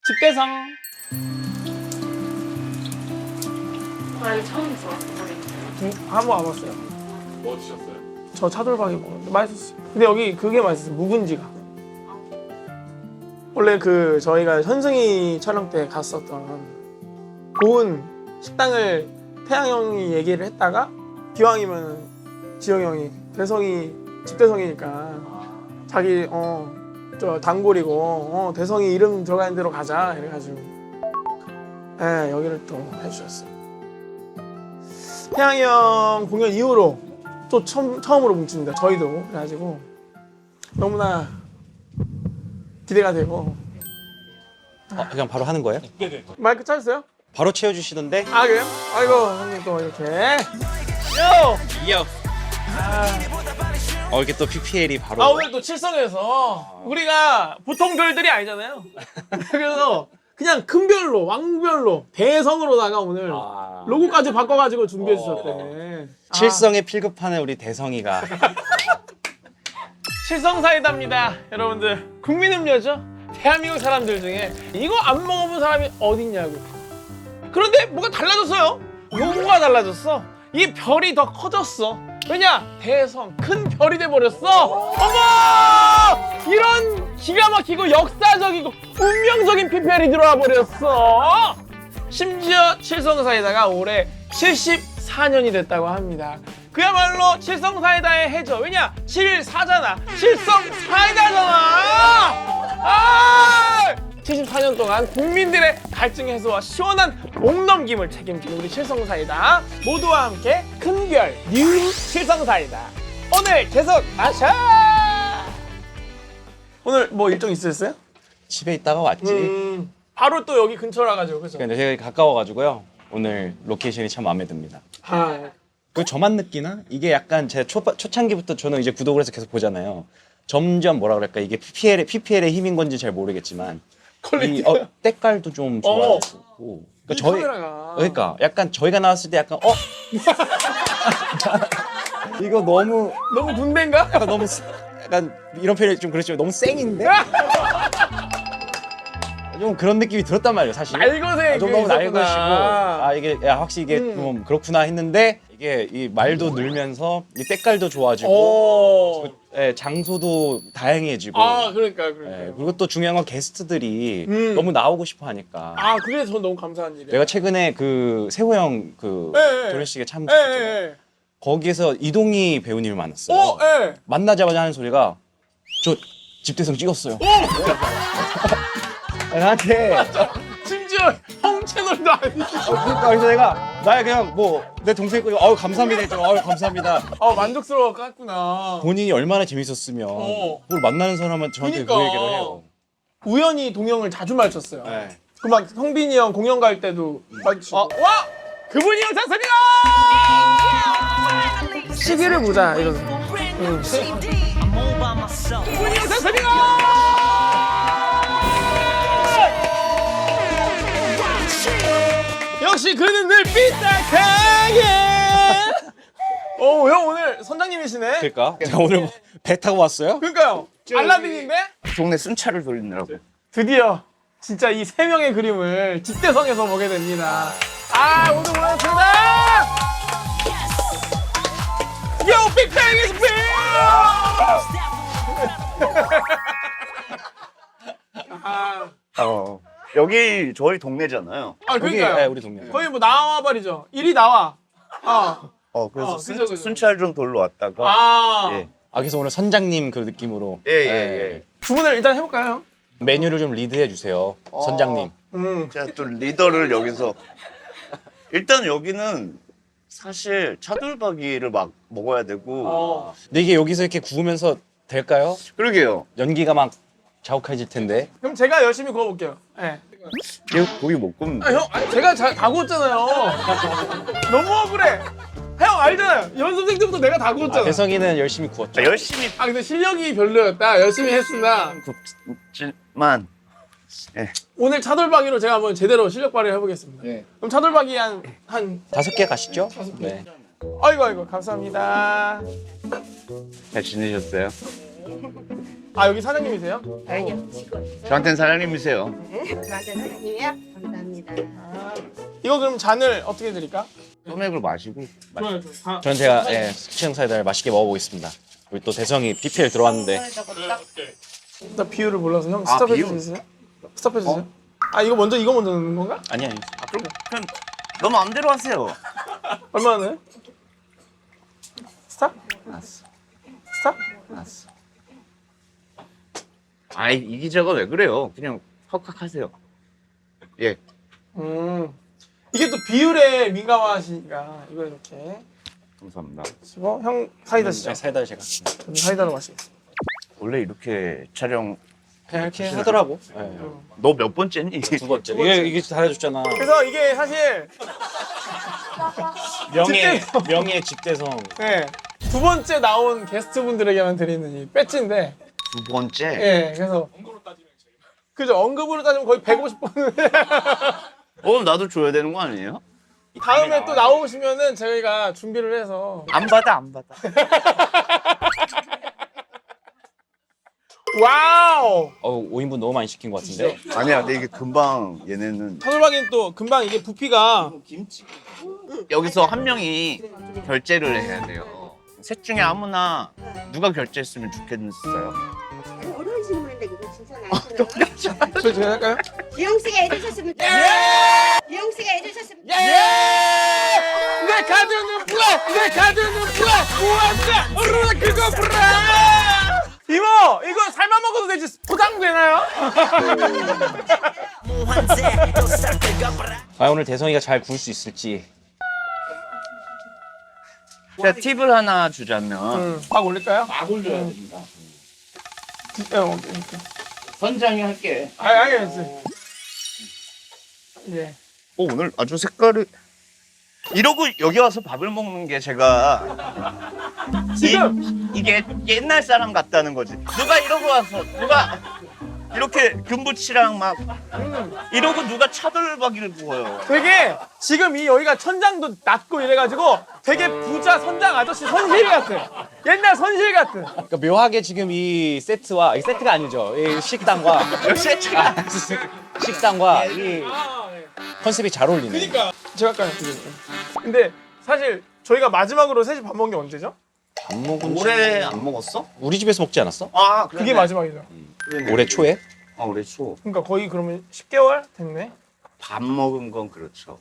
집대성. 아, 이거 처음 써. 한번 와봤어요. 뭐 드셨어요? 저 차돌박이 먹었는데 맛있었어요. 근데 여기 그게 맛있었어요. 묵은지가. 원래 그 저희가 현승이 촬영 때 갔었던 좋은 식당을 태양 형이 얘기를 했다가 기왕이면 지영 형이 대성이 집대성이니까 자기 저 단골이고 대성이 이름 들어가는 대로 가자 이래가지고 여기를 또 해주셨어요. 태양이 형 공연 이후로 또 처음으로 뭉칩니다. 저희도 그래가지고 너무나 기대가 되고. 그냥 바로 하는 거예요? 마이크 찾으세요? 바로 채워주시던데? 아 그래요? 아이고 형님 또 이렇게 이요. 이렇게 또 PPL이 바로. 오늘 또 칠성에서 우리가 보통 별들이 아니잖아요. 그래서 그냥 큰 별로 왕별로 대성으로다가 오늘 로고까지 바꿔가지고 준비해 주셨대. 칠성에 필급하는 우리 대성이가. 칠성사이다입니다. 여러분들 국민음료죠? 대한민국 사람들 중에 이거 안 먹어본 사람이 어딨냐고. 그런데 뭐가 달라졌어요. 로고가 달라졌어. 이 별이 더 커졌어. 왜냐? 대성 큰 별이 돼버렸어. 어머! 이런 기가 막히고 역사적이고 운명적인 PPL이 들어와 버렸어. 심지어 칠성사이다가 올해 74년이 됐다고 합니다. 그야말로 칠성사이다의 해죠. 왜냐? 74잖아. 칠성사이다잖아. 74년 동안 국민들의 갈증 해소와 시원한 목 넘김을 책임진 우리 칠성사이다 모두와 함께 큰별 뉴 칠성사이다 오늘 계속 마셔. 오늘 뭐 일정 있으셨어요? 집에 있다가 왔지. 바로 또 여기 근처라 가지고 그죠? 근데 제가 가까워가지고요. 오늘 로케이션이 참 마음에 듭니다. 그 저만 느끼나? 이게 약간 제 초창기부터 저는 이제 구독을 해서 계속 보잖아요. 점점 뭐라 그럴까 이게 PPL의 힘인 건지 잘 모르겠지만 이 때깔도 좀 좋아지고 카메라가. 그러니까 약간 저희가 나왔을 때 약간 이거 너무 군대인가? 약간 너무 약간 이런 표현이 좀 그렇지만 너무 쌩인데 좀 그런 느낌이 들었단 말이에요 사실. 날것에 좀 너무 날것이고 이게 확실히 이게 좀 그렇구나 했는데 이게 이 말도 늘면서 이 때깔도 좋아지고 장소도 다양해지고 그러니까. 그리고 또 중요한 건 게스트들이 너무 나오고 싶어 하니까. 그게 전 너무 감사한 일이에요. 내가 최근에 그 세호 형 그 결혼식에 참석했잖아요. 거기에서 이동희 배우님을 만났어요. 만나자마자 하는 소리가 저 집대성 찍었어요. 나한테 심지어 형 채널도 아니고. 그래서 내가 나야 그냥 뭐 내 동생 거 감사합니다 했죠. 감사합니다. 만족스러워 깠구나. 본인이 얼마나 재밌었으면 그걸 만나는 사람은 저한테 그 얘기를 해요. 우연히 동영을 자주 마주쳤어요. 네. 그 막 성빈이 형 공연 갈 때도 마주치고. 와! 그분이 형 샀습니다! 시계를 보자 이러서. 그분이 형 샀습니다! 역시 그는 늘 삐딱하게. 형 오늘 선장님이시네. 그러니까 제가 오늘 뭐 배 타고 왔어요? 그러니까요. 알라딘인데 동네 순찰을 돌리느라고. 드디어 진짜 이 세 명의 그림을 집대성에서 보게 됩니다. 모두 고맙습니다. Yo, Big Bang is big! 여기 저희 동네잖아요. 그러니까요. 네, 우리 동네. 거의 뭐 나와 버리죠. 일이 나와. 그래서 그죠. 순찰 좀 돌러 왔다가. 예. 그래서 오늘 선장님 그 느낌으로 예. 주문을 일단 해볼까요? 메뉴를 좀 리드해 주세요, 선장님. 제가 또 리더를 여기서. 일단 여기는 사실 차돌박이를 막 먹어야 되고. 근데 이게 여기서 이렇게 구우면서 될까요? 그러게요. 연기가 막 자욱해질 텐데. 그럼 제가 열심히 구워볼게요. 네. 고기 못 굽는데. 형, 제가 다 구웠잖아요. 너무 억울해. 형 알잖아요. 연습생 때부터 내가 다 구웠잖아. 대성이는 열심히 구웠죠. 열심히 근데 실력이 별로였다. 열심히 했으나 굽지만. 오늘 차돌박이로 제가 한번 제대로 실력 발휘를 해보겠습니다. 그럼 차돌박이 한 5개 가시죠? 네. 아이고 감사합니다. 잘 지내셨어요? 아 여기 사장님이세요? 아니요, 직원. 저한테는 사장님이세요. 저한테 사장님이요? 감사합니다. 이거 그럼 잔을 어떻게 드릴까? 소맥을 마시고. 좋아요. 저는 제가 수치형 사이다를 맛있게 먹어보겠습니다. 우리 또 대성이 PPL 들어왔는데 나 비율을 몰라서 형 아, 스탑해 비율? 주세요. 스탑해 주세요. 아 이거 먼저 넣는 건가? 아니 그럼 너 마음대로 하세요. 얼마나? 스탑? 알았어. 스탑? 알았어. 아이 이기자가 왜 그래요? 그냥 헉헉하세요. 예. 이게 또 비율에 민감하시니까 이거 이렇게 감사합니다. 치고 형 사이다 시죠. 사이다를 제가 저는 사이다로 마시겠습니다. 원래 이렇게 촬영 그냥 이렇게 하더라고. 너 몇 번째니? 두 번째. 이게 잘해줬잖아. 그래서 이게 사실 명예 집대성. 네, 두 번째 나온 게스트분들에게만 드리는 이 배지인데 두 번째. 예, 그래서 그죠, 언급으로 따지면 거의 150번. 그럼 나도 줘야 되는 거 아니에요? 다음에 또 나오시면은 저희가 준비를 해서 안 받아 안 받아. 와우! 5인분 너무 많이 시킨 것 같은데. 아니야, 근데 이게 금방 얘네는 서울방엔 또 금방 이게 부피가 여기서 한 명이 결제를 해야 돼요. 셋 중에 아무나 누가 결제했으면 좋겠어요. 어려운 질문인데 이거 진짜 나이스는. 저 제가 할까요? 지영 씨가 해주셨으면. 지영 씨가 해주셨으면. 내 카드는 블랙! 내 카드는 블랙! 우와짜! 어르라 그거 브라! 이모! 이거 삶아 먹어도 되지 포장되나요? 과연 오늘 대성이가 잘 구울 수 있을지. 제가 팁을 하나 주자면 막 올릴까요? 막 올려야 됩니다. 이렇게. 선장이 할게. 알겠어요. 예. 오늘 아주 색깔이 이러고 여기 와서 밥을 먹는 게 제가 지금! 이게 옛날 사람 같다는 거지. 누가 이러고 와서 누가 이렇게 금붙이랑 막 이러고 누가 차돌박이를 구워요. 되게 지금 이 여기가 천장도 낮고 이래가지고 되게 부자 선장 아저씨 선실 같은 옛날 선실 같은. 그러니까 묘하게 지금 이 세트와 이 세트가 아니죠. 이 식당과 식당과 이 컨셉이 잘 어울리네. 그러니까 제가 아까 근데 사실 저희가 마지막으로 셋이 밥 먹은 게 언제죠? 밥 먹은 올해 안 먹었어? 우리 집에서 먹지 않았어? 아, 그게 마지막이죠. 올해 초에? 올해 초. 그러니까 거의 그러면 10개월 됐네. 밥 먹은 건 그렇죠.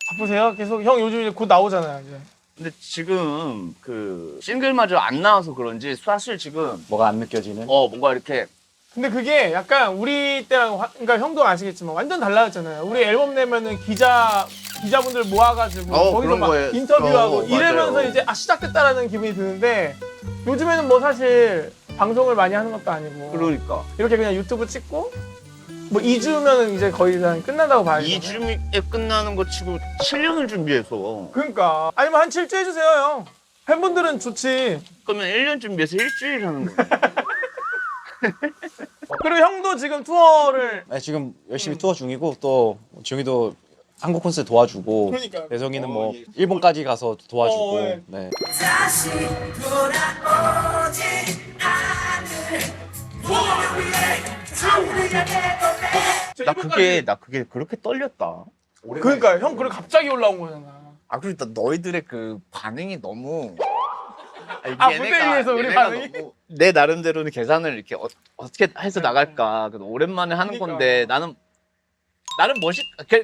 바쁘세요? 계속 형 요즘 이제 곧 나오잖아요 이제. 근데 지금 그 싱글마저 안 나와서 그런지 사실 지금 뭐가 안 느껴지는? 뭔가 이렇게 근데 그게 약간 우리 때랑 그러니까 형도 아시겠지만 완전 달라졌잖아요. 우리 앨범 내면은 기자분들 모아가지고 거기서 그런 막 거에- 인터뷰하고 맞아요. 이러면서 이제 시작됐다라는 기분이 드는데 요즘에는 뭐 사실 방송을 많이 하는 것도 아니고 그러니까 이렇게 그냥 유튜브 찍고 뭐 2주면은 이제 거의 다 끝난다고 봐야죠. 2주에 끝나는 거 치고 7년을 준비해서 그러니까 아니면 한 7주 해주세요 형. 팬분들은 좋지. 그러면 1년 준비해서 일주일 하는 거예요. 그리고 형도 지금 투어를 네, 지금 열심히 투어 중이고 또 지용이도 한국 콘서트 도와주고 그러니까요. 대성이는 뭐 일본까지 가서 도와주고 네. 네. 나 그게 그렇게 떨렸다. 그러니까 형 그리고 갑자기 올라온 거잖아. 아 그러니까 너희들의 그 반응이 너무 무대 위에서 우리 반응이? 내 나름대로는 계산을 이렇게 어떻게 해서 나갈까. 그래서 오랜만에 하는 그러니까. 건데 나는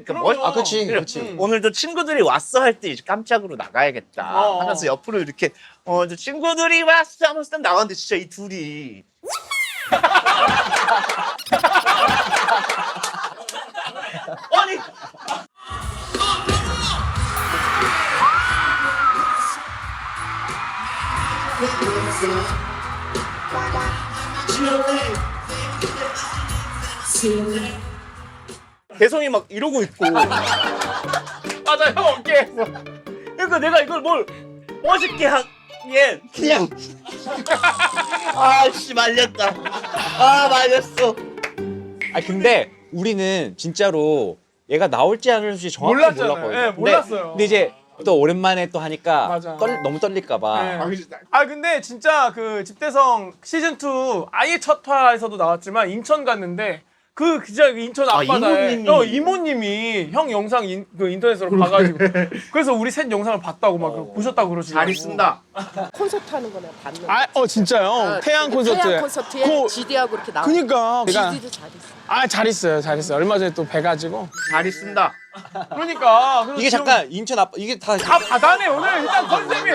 그럼요. 그치, 그래, 그치. 오늘도 친구들이 왔어 할 때 이제 깜짝으로 나가야겠다 어. 하면서 옆으로 이렇게 저 친구들이 왔어 하면서 딱 나갔는데 진짜 이 둘이 아니 대성이 막 이러고 있고 맞아 형 어깨에서. 그러니까 내가 이걸 뭘 멋있게 하기엔 그냥 아씨 말렸다 말렸어 아 근데 우리는 진짜로 얘가 나올지 안 나올지 정확하게 몰랐잖아요. 몰랐거든요. 예, 몰랐어요. 근데 이제 또 오랜만에 또 하니까 맞아. 너무 떨릴까봐. 네. 아 근데 진짜 그 집대성 시즌 2 아예 첫 화에서도 나왔지만 인천 갔는데 그 진짜 인천 앞바다에 이모님이 형 영상 그 인터넷으로 봐가지고 그래서 우리 셋 영상을 봤다고 막 보셨다고 그러시더라고. 잘 있습니다. 콘서트 하는 거는 봤는데. 진짜요? 태양 콘서트. 태양 콘서트에 그- GD하고 이렇게 나와. 그니까 내가 GD도 잘했어. 잘 있어요. 얼마 전에 또 뵈가지고. 잘 있습니다. 그러니까 그래서 이게 지금 잠깐 인천 앞 이게 다 다 바다네 오늘 일단 컨셉이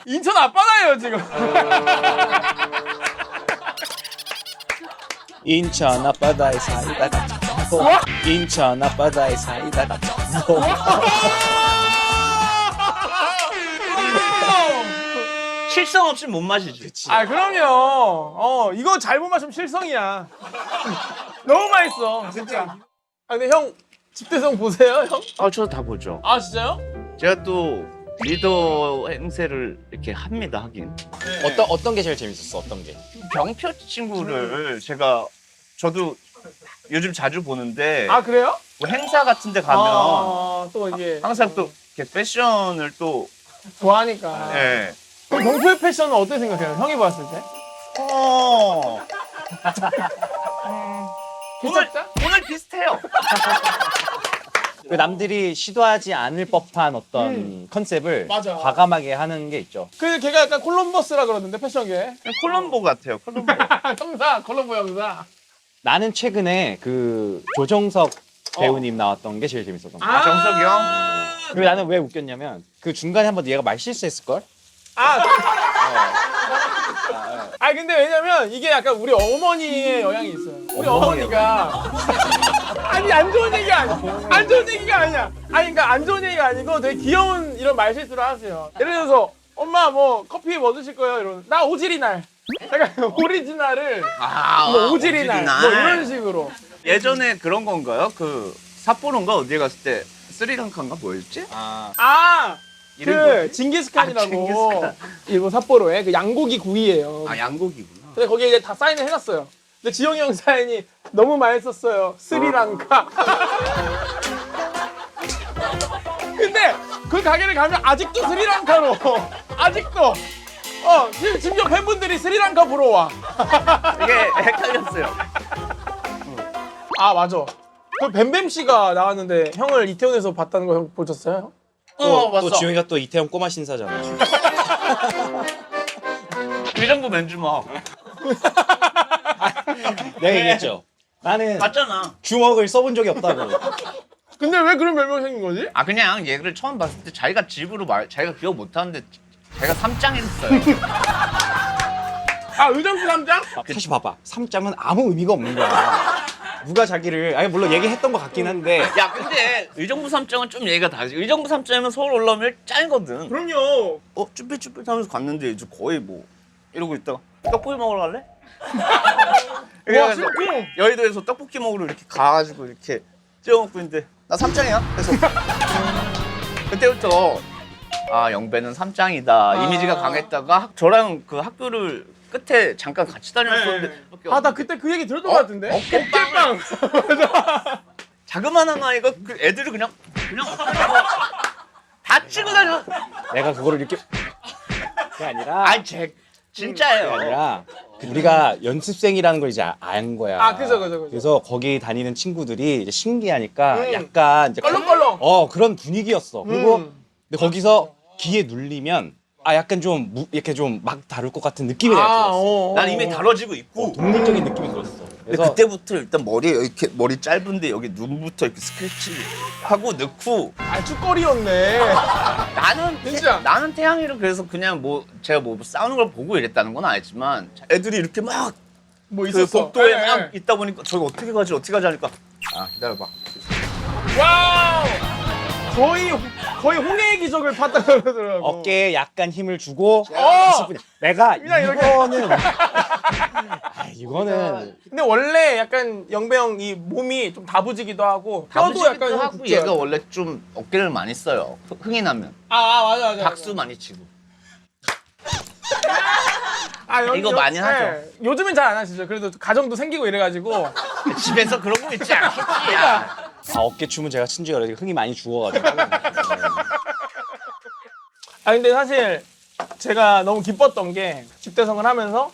인천 앞바다예요 지금. 인천 앞바다에 사이다가 뭐? 인천 앞바다에 사이다가 뭐? 실성 없이 못 마시지. 그럼요. 이거 잘못 마시면 실성이야. 너무 맛있어 진짜. 근데 형 집대성 보세요 형? 저 다 보죠. 진짜요? 제가 또 리더 행세를 이렇게 합니다, 하긴. 어떤 게 제일 재밌었어? 어떤 게? 병표 친구를 저도 요즘 자주 보는데 그래요? 뭐 행사 같은 데 가면 또 이게 항상 또 이렇게 패션을 또 좋아하니까. 예. 그럼 병표의 패션은 어떻게 생각해요? 형이 봤을 때? 괜찮다? 오늘 비슷해요. 그 남들이 시도하지 않을 법한 어떤 컨셉을 맞아. 과감하게 하는 게 있죠. 걔가 약간 콜럼버스라 그러던데 패션계. 콜럼보 같아요, 콜럼보. 형사 콜럼버 형사. 나는 최근에 그 조정석 배우님 나왔던 게 제일 재밌었던 거. 정석이 형? 그리고 나는 왜 웃겼냐면 그 중간에 한번 얘가 말 실수했을 걸. 근데 왜냐면 이게 약간 우리 어머니의 영향이 있어요. 우리 어머니가 안 좋은 얘기가 아니야. 안 좋은 얘기가 아니야. 그러니까 안 좋은 얘기가 아니고 되게 귀여운 이런 말실수를 하세요. 예를 들어서 엄마 뭐 커피 뭐 드실 거예요? 이러면 나 오지리날. 약간 오리지널을 뭐 오지리날 뭐 이런 식으로. 예전에 그런 건가요? 그 삿포로인가 어디에 갔을 때 스리랑카인가 뭐였지? 이름이 그 뭐지? 징기스칸이라고 징기스칸. 일본 삿포로에 그 양고기 구이예요. 양고기구나. 근데 거기에 이제 다 사인을 해놨어요. 근데 지영이 형 사인이 너무 맛있었어요. 스리랑카. 근데 그 가게를 가면 아직도 스리랑카로. 아직도. 심지어 팬분들이 스리랑카 보러 와. 이게 헷갈렸어요. 맞아. 그 뱀뱀 씨가 나왔는데 형을 이태원에서 봤다는 거 형 보셨어요? 또 지용이가 또 이태원 꼬마 신사잖아. 의정부 맨주먹. 내가 얘기했죠. 나는 맞잖아. 주먹을 써본 적이 없다고. 근데 왜 그런 별명 생긴 거지? 그냥 얘를 처음 봤을 때 자기가 집으로 자기가 기억 못 하는데 자기가 삼짱했어요. 의정부 삼장? 사실 봐봐. 3장은 아무 의미가 없는 거야. 누가 자기를 물론 얘기했던 것 같긴 한데 야, 근데 의정부 삼짱은 좀 얘기가 다르지. 의정부 삼짱이면 서울 올라오면 짱이거든. 그럼요. 쭈뼛쭈뼛 하면서 갔는데 이제 거의 뭐 이러고 있다가 떡볶이 먹으러 갈래? 와, 그래서 진짜? 여의도에서 떡볶이 먹으러 이렇게 가가지고 이렇게 찍어 먹고 있는데 나 삼짱이야? 그래서 그때부터 영배는 삼짱이다 이미지가 강했다가 저랑 그 학교를 끝에 잠깐 같이 다녔었는데 나 그때 그 얘기 들었던 것 같은데? 어깨빵. 자그마한 아이가 그 애들을 그냥 다 치고 다녀. 내가 그거를 이렇게 그게 아니라 진짜예요. 그게 아니라 우리가 연습생이라는 걸 이제 안 거야. 그죠. 그래서 거기 다니는 친구들이 이제 신기하니까 음. 약간 이제 껄렁껄렁. 그런 분위기였어. 그리고 음. 근데 거기서 귀에 눌리면 약간 좀 이렇게 좀 막 다룰 것 같은 느낌이 내가 들었어. 난 이미 다뤄지고 있고. 동물적인 느낌이 들었어. 근데 그래서 그때부터 일단 머리 짧은데 여기 눈부터 이렇게 스케치 하고 넣고 쭈거리였네. 진짜? 나는 태양이를 그래서 그냥 제가 싸우는 걸 보고 이랬다는 건 아니지만 애들이 이렇게 막 뭐 그 있었어. 복도에 네. 막 있다 보니까 저기 어떻게 가지 하니까 기다려봐. 와우. 거의 홍해의 기적을 봤다 그러더라고. 어깨에 약간 힘을 주고 어! 내가 그냥 이렇게. 이거는 근데 원래 약간 영배 형 이 몸이 좀 다부지기도 하고 뼈도 다부지기도 약간 하고 얘가 원래 좀 어깨를 많이 써요. 흥이 나면 맞아. 박수 많이 치고. 이거 많이 하죠. 요즘엔 잘 안 하시죠. 그래도 가정도 생기고 이래가지고. 집에서 그러고 있지 않겠지. 야. 어깨춤은 제가 친 지가 오래돼서 흥이 많이 죽어가지고 아 근데 사실 제가 너무 기뻤던 게 집대성을 하면서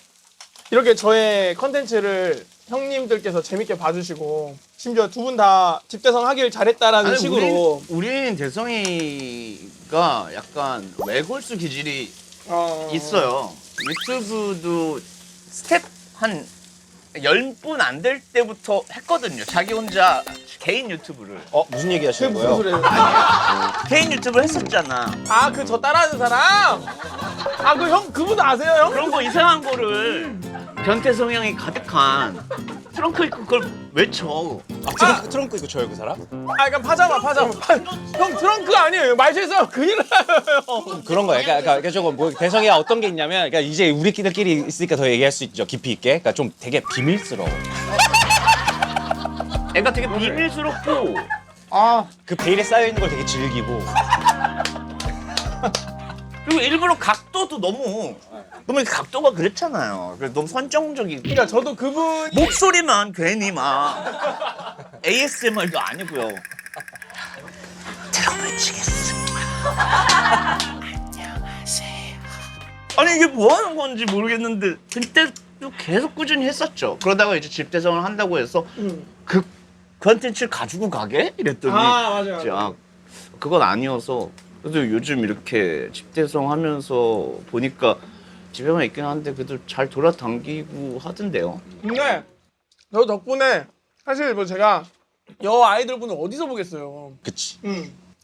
이렇게 저의 컨텐츠를 형님들께서 재밌게 봐주시고 심지어 두 분 다 집대성 하길 잘했다라는 아니, 식으로 우린 대성이가 약간 외골수 기질이 어... 있어요. 유튜브도 스텝 한 10분 안 될 때부터 했거든요. 자기 혼자 개인 유튜브를. 무슨 얘기 그 하시는 무슨 거예요? 소리예요? 개인 유튜브를 했었잖아. 아 그 저 따라하는 사람? 아 그 형 그분 아세요 형? 그런 거 이상한 거를 변태 성향이 가득한 트렁크 입고 그걸 외쳐. 트렁크 입고 저요 그 사람? 아 그러니까 파자마 형 트렁크 아니에요 말실수 큰일 나요. 그런 거예요. 그러니까 조금 뭐 대성이가 어떤 게 있냐면, 그러니까 이제 우리끼리 있으니까 더 얘기할 수 있죠. 깊이 있게. 그러니까 좀 되게 비밀스러워. 애가 되게 비밀스럽고 그 베일에 쌓여 있는 걸 되게 즐기고. 그리고 일부러 각도도 너무 이렇게 각도가 그렇잖아요. 그래서 너무 선정적이고 그러니까 저도 그분 목소리만 괜히 막 ASMR도 아니고요. 드럼을 치겠습니다. 안녕하세요. 아니 이게 뭐 하는 건지 모르겠는데 그때도 계속 꾸준히 했었죠. 그러다가 이제 집대성을 한다고 해서 그 컨텐츠를 가지고 가게? 이랬더니 맞아요. 이제 그건 아니어서 그래도 요즘 이렇게 집대성 하면서 보니까 집에만 있긴 한데 그래도 잘 돌아다니고 하던데요. 근데 저 덕분에 사실 뭐 제가 여 아이들 분을 어디서 보겠어요. 그치.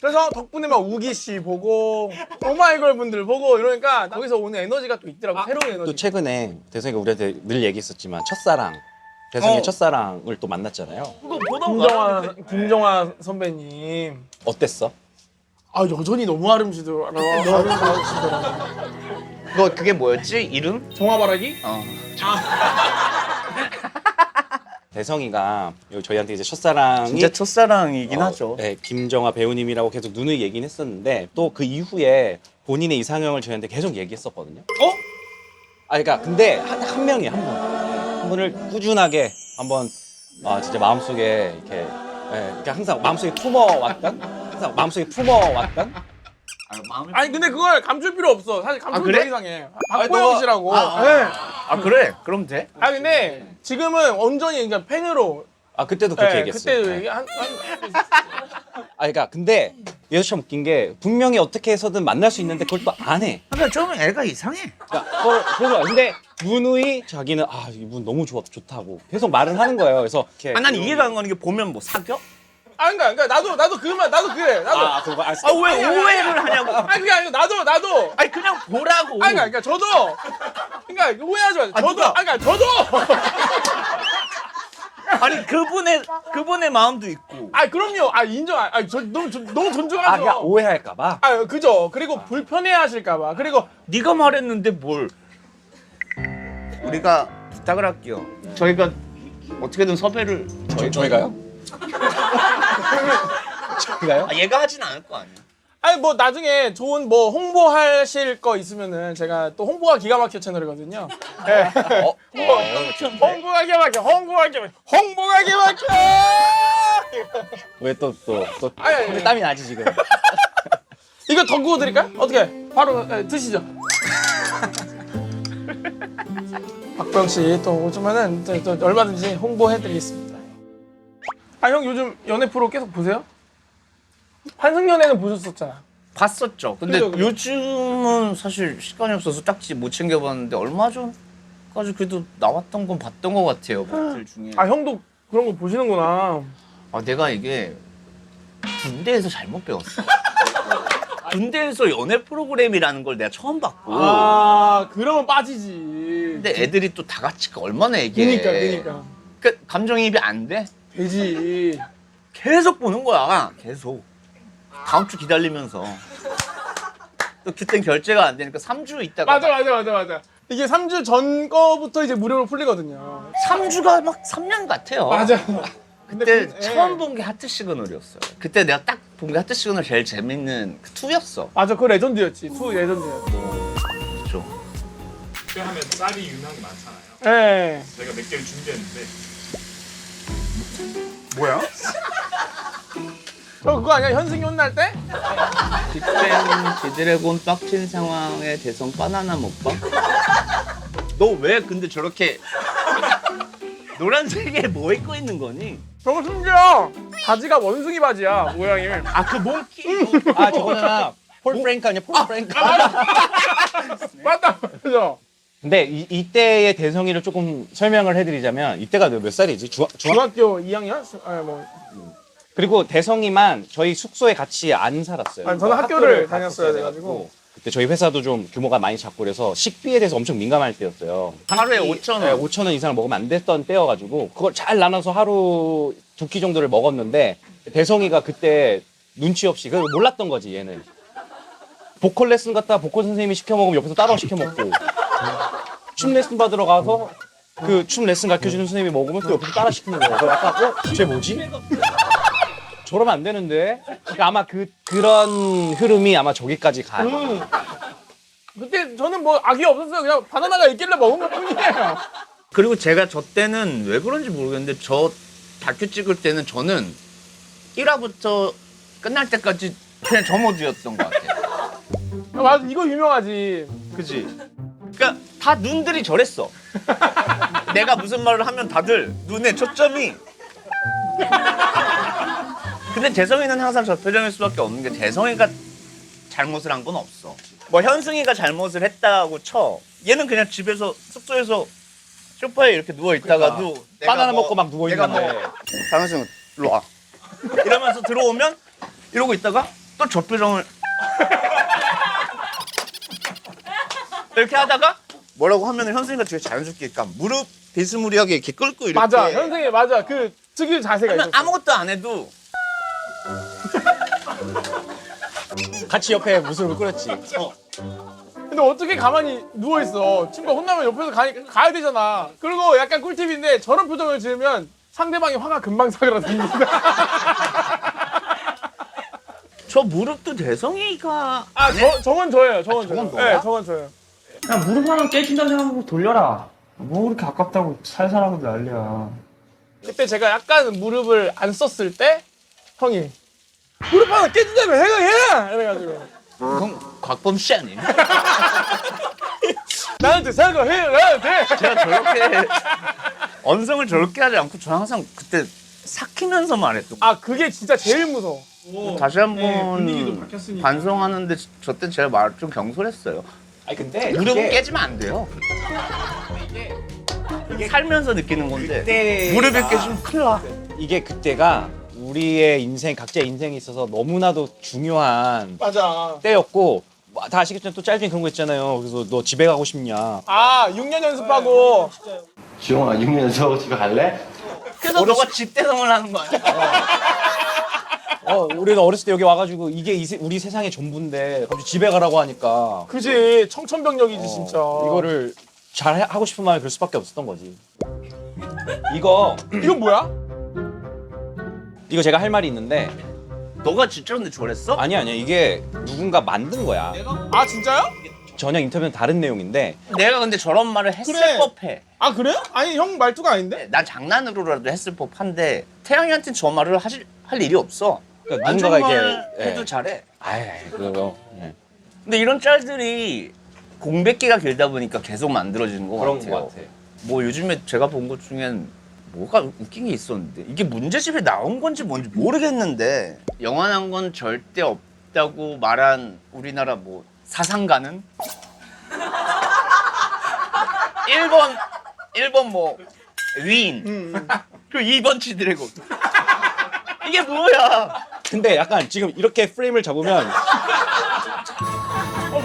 그래서 덕분에 막 우기 씨 보고 오마이걸 분들 보고 이러니까 거기서 오는 에너지가 또 있더라고. 새로운 에너지. 또 최근에 대성이가 우리한테 늘 얘기했었지만 첫사랑. 대성이의 첫사랑을 또 만났잖아요. 그거 보다가 김정화 선배님. 어땠어? 아 여전히 너무 아름시더라. 그게 뭐였지? 이름? 정화바라기? 대성이가 저희한테 이제 첫사랑이 진짜 첫사랑이긴 하죠. 네, 김정아 배우님이라고 계속 누누이 얘기는 했었는데 또 그 이후에 본인의 이상형을 저희한테 계속 얘기했었거든요. 그러니까 근데 한 명이 한 분을 꾸준하게 한번 진짜 마음속에 이렇게 항상 마음속에 품어왔던. 아니 근데 그걸 감출 필요 없어. 사실 감추면 그래? 더 이상해. 박보영 씨라고. 그래? 그럼 돼? 근데 지금은 온전히 그냥 팬으로. 그때도 그렇게 얘기했어요. 그때도 네. 얘기 그러니까 근데 얘도 참 웃긴 게 분명히 어떻게 해서든 만날 수 있는데 그걸 또 안 해. 그러니까 좀 애가 이상해. 그래서 근데 누누이 자기는 이분 너무 좋다고 계속 말을 하는 거예요. 그래서 이렇게 난 이해가 안 가는 게 보면 뭐 사겨? 그러니까 나도 그래. 나도. 그거 왜 오해를 하냐고. 그게 아니고 나도. 아니 그냥 보라고. 그러니까 저도. 그러니까 오해하지 마. 저도. 그러니까 저도. 아니 그분의 마음도 있고. 그럼요. 인정. 저 너무 존중하죠. 그러니까 오해할까봐. 그죠. 그리고 불편해하실까봐. 그리고 네가 말했는데 뭘? 우리가 부탁을 할게요. 저희가 어떻게든 섭외를 저희가요? 저희가요? 얘가 하진 않을 거 아니야. 뭐 나중에 좋은 뭐 홍보하실 거 있으면은 제가 또 홍보가 기가 막혀 채널이거든요. 네. 홍보가 기가 막혀. 왜 또 아니. 땀이 나지 지금? 이거 더 구워 드릴까요? 어떻게? 바로 드시죠. 박보영 씨 또 오시면은 또 얼마든지 홍보해 드리겠습니다. 형 요즘 연애 프로 계속 보세요? 환승연애는 보셨었잖아. 봤었죠. 근데 그죠. 요즘은 사실 시간이 없어서 딱지 못 챙겨봤는데 얼마 전까지 그래도 나왔던 건 봤던 것 같아요. 것들 중에. 형도 그런 거 보시는구나. 내가 이게 군대에서 잘못 배웠어. 군대에서 연애 프로그램이라는 걸 내가 처음 봤고. 그러면 빠지지. 근데 애들이 또 다 같이 얼마나 얘기해. 그러니까. 그러니까 감정이입이 안 돼. 되지. 계속 보는 거야. 계속. 다음 주 기다리면서. 또 그땐 결제가 안 되니까 3주 있다가. 맞아. 이게 3주 전 거부터 이제 무료로 풀리거든요. 3주가 막 3년 같아요. 맞아. 그때 처음 본 게 하트 시그널이었어요. 그때 내가 딱 본 게 하트 시그널 제일 재밌는 그 2였어. 맞아, 그거 레전드였지. 투 레전드였지. 그렇죠. 그때 하면 짤이 유명하게 많잖아요. 네. 저희가 몇 개를 준비했는데 그거 아니야? 현승이 혼날 때? 빅뱅 지드래곤 빡친 상황에 대성 바나나 먹방? 너 왜 근데 저렇게 노란색에 뭐 입고 있는 거니? 저거 심지어 바지가 원숭이 바지야 모양이. 아 그 몽키. 아 저거잖아. 폴 프랭크 아니야? 폴 프랭크. 맞다. 그죠? 근데 이때의 대성이를 조금 설명을 해드리자면 이때가 몇 살이지? 중학교 2학년? 아니 뭐. 그리고 대성이만 저희 숙소에 같이 안 살았어요. 아니, 저는 학교를 같이 다녔어야 있어야 돼가지고. 그때 저희 회사도 좀 규모가 많이 작고 그래서 식비에 대해서 엄청 민감할 때였어요. 하루에 5,000원. 네, 5,000원 이상을 먹으면 안 됐던 때여가지고 그걸 잘 나눠서 하루 2끼 정도를 먹었는데 대성이가 그때 눈치 없이 그걸 몰랐던 거지 얘는. 보컬 레슨 갔다가 보컬 선생님이 시켜 먹으면 옆에서 따로 시켜 먹고 춤 레슨 받으러 가서 그 춤 레슨 가르쳐주는 선생님이 먹으면 또 옆에서 따라 시키는 거예요. 그래서 약간 쟤 뭐지? 저러면 안 되는데. 그러니까 아마 그런 흐름이 아마 저기까지 가요. 그때 저는 뭐 악이 없었어요. 그냥 바나나가 있길래 먹은 것 뿐이에요. 그리고 제가 저 때는 왜 그런지 모르겠는데 저 다큐 찍을 때는 저는 1화부터 끝날 때까지 그냥 저 모드였던 것 같아요. 맞아, 이거 유명하지. 그지? 그러니까 다 눈들이 저랬어. 내가 무슨 말을 하면 다들 눈에 초점이. 근데 재성이는 항상 저 표정일 수밖에 없는 게 재성이가 잘못을 한 건 없어. 뭐 현승이가 잘못을 했다고 쳐. 얘는 그냥 집에서 숙소에서 소파에 이렇게 누워 있다가도 바나나 먹고 막 누워 내가 있는데. 장현승 일로 와. 이러면서 들어오면 이러고 있다가 또 저 표정을 이렇게 하다가 뭐라고 하면 현승이가 되게 자연스럽게 그러니까 무릎 비스무리하게 이렇게 끌고 이렇게 맞아, 현승이 맞아. 그 특유 자세가 하면 있었어. 아무것도 안 해도 같이 옆에 무술을 끓였지. 근데 어떻게 가만히 누워있어. 친구가 혼나면 옆에서 가야 되잖아. 그리고 약간 꿀팁인데 저런 표정을 지으면 상대방이 화가 금방 사그라듭니다. 저 무릎도 대성이가 아, 저건 저예요. 저건 저예요. 저건 너야? 네, 저건 저예요. 야, 무릎 하나 깨진다고 생각하고 돌려라. 뭐 그렇게 아깝다고 살살하고 난리야. 그때 제가 약간 무릎을 안 썼을 때 형이 무릎 하나 깨진다며 생각해! 이래가지고 그건 곽범 씨 아니에요? 나한테 생각해! 나한테! 제가 저렇게 언성을 저렇게 하지 않고 저 항상 그때 삭히면서 말했던 거. 아, 그게 진짜 제일 무서워. 다시 한번 반성하는데 저 때 제가 말 좀 경솔했어요. 아니 근데 무릎은 깨지면 안 돼요. 이게 살면서 느끼는 건데 무릎이 깨지면 큰일 나. 이게 그때가 우리의 인생 각자의 인생에 있어서 너무나도 중요한 맞아. 때였고 다 아시겠지만 또 짧게 그런 거 있잖아요. 그래서 너 집에 가고 싶냐? 아, 6년 연습하고 지용아, 6년 연습하고 집에 갈래? 그래서 너가 집대성을 하는 거 아니야? 우리는 어렸을 때 여기 와가지고 이게 우리 세상의 전부인데 갑자기 집에 가라고 하니까 그지 청천벽력이지 진짜. 이거를 잘 하고 싶은 마음이 그럴 수밖에 없었던 거지. 이거 뭐야? 제가 할 말이 있는데 너가 진짜 근데 저랬어? 아니야 이게 누군가 만든 거야. 아, 진짜요? 전혀 인터뷰는 다른 내용인데 내가 근데 저런 말을 했을 그래. 법해. 아, 그래요? 아니, 형 말투가 아닌데? 난 장난으로라도 했을 법한데 태양이한테는 저 말을 할 일이 없어. 그러니까 안 누군가가 좋은 이게 말 해도 잘해. 그거 근데 이런 짤들이 공백기가 길다 보니까 계속 만들어지는 것 그런 같아요. 거 같아. 뭐 요즘에 제가 본 것 중엔 뭐가 웃긴 게 있었는데 이게 문제집에 나온 건지 뭔지 모르겠는데 영원한 건 절대 없다고 말한 우리나라 뭐 사상가는 1번 뭐 위인 그리고 2번 지드래곤 이게 뭐야? 근데 약간 지금 이렇게 프레임을 잡으면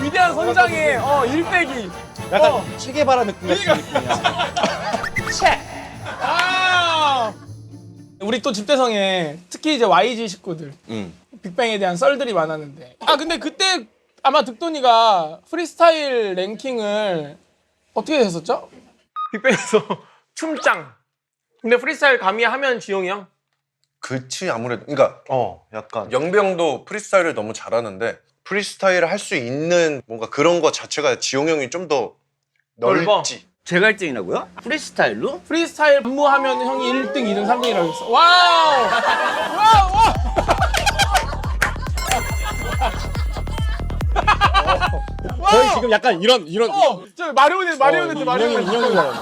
위대한 선장의 일대기. 약간 체게바라 느낌 같은 그러니까. 느낌이야. 아! 우리 또 집대성에 특히 이제 YG 식구들 빅뱅에 대한 썰들이 많았는데 근데 그때 아마 득돈이가 프리스타일 랭킹을 어떻게 했었죠? 빅뱅에서 춤짱. 근데 프리스타일 감히 하면 지용이 형? 그치 아무래도 그러니까 약간. 영병도 프리스타일을 너무 잘하는데 프리스타일을 할 수 있는 뭔가 그런 거 자체가 지용 형이 좀 더 넓어. 넓지. 제가 1등이라고요? 프리스타일로? 프리스타일 안무하면 형이 1등, 2등, 3등이라고 했어. 와우! 와우! 와우! 지금 약간 이런 저 마리오네트 마리오네트. 인형인 줄 알았네.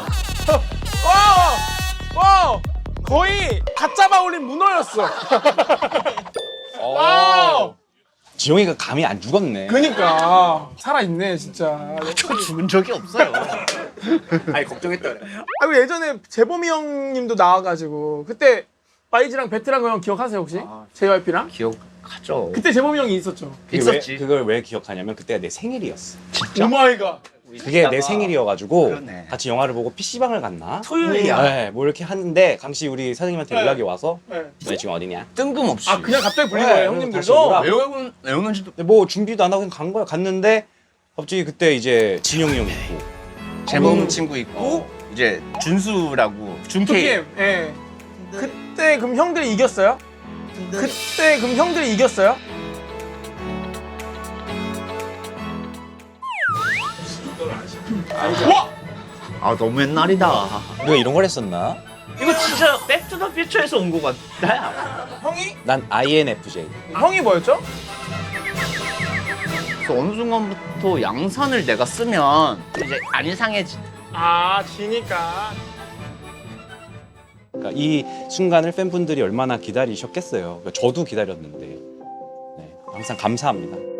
와, 거의 갓 잡아 올린 문어였어. 와, 지용이가 감이 안 죽었네. 그니까 살아 있네 진짜. 저 죽은 적이 없어요. 아니 걱정했다 그래. 아그 예전에 재범이 형님도 나와가지고 그때 바이지랑 베트랑 형 기억하세요 혹시? JYP랑? 기억하죠. 그때 재범이 형이 있었죠. 있었지. 그걸 왜 기억하냐면 그때가 내 생일이었어. 오마이갓. 그게 내 생일이어가지고 그러네. 같이 영화를 보고 PC방을 갔나? 토요일이야. 네, 뭐 이렇게 하는데 강씨 우리 사장님한테 연락이 와서 네. 너네 지금 어디냐? 뜬금없이. 아 그냥 갑자기 불린 네, 거예요 다시 형님들도? 오라. 외우는지도 근데 뭐 준비도 안 하고 그냥 간 거야. 갔는데 갑자기 그때 이제 진영이 형 있고 재범 친구 있고 이제 준수라고 준케이. 투캠. 예. 그때 그럼 형들이 이겼어요? 그때 그럼 형들이 이겼어요? 와! 아 너무 옛날이다. 우리가 이런 걸 했었나? 이거 진짜 백투더 퓨처에서 온 거 같다. 형이? 난 INFJ. 형이 뭐였죠? 그래서 어느 순간부터 양산을 내가 쓰면 이제 안 이상해지. 아 지니까. 그러니까 이 순간을 팬분들이 얼마나 기다리셨겠어요. 그러니까 저도 기다렸는데 네, 항상 감사합니다.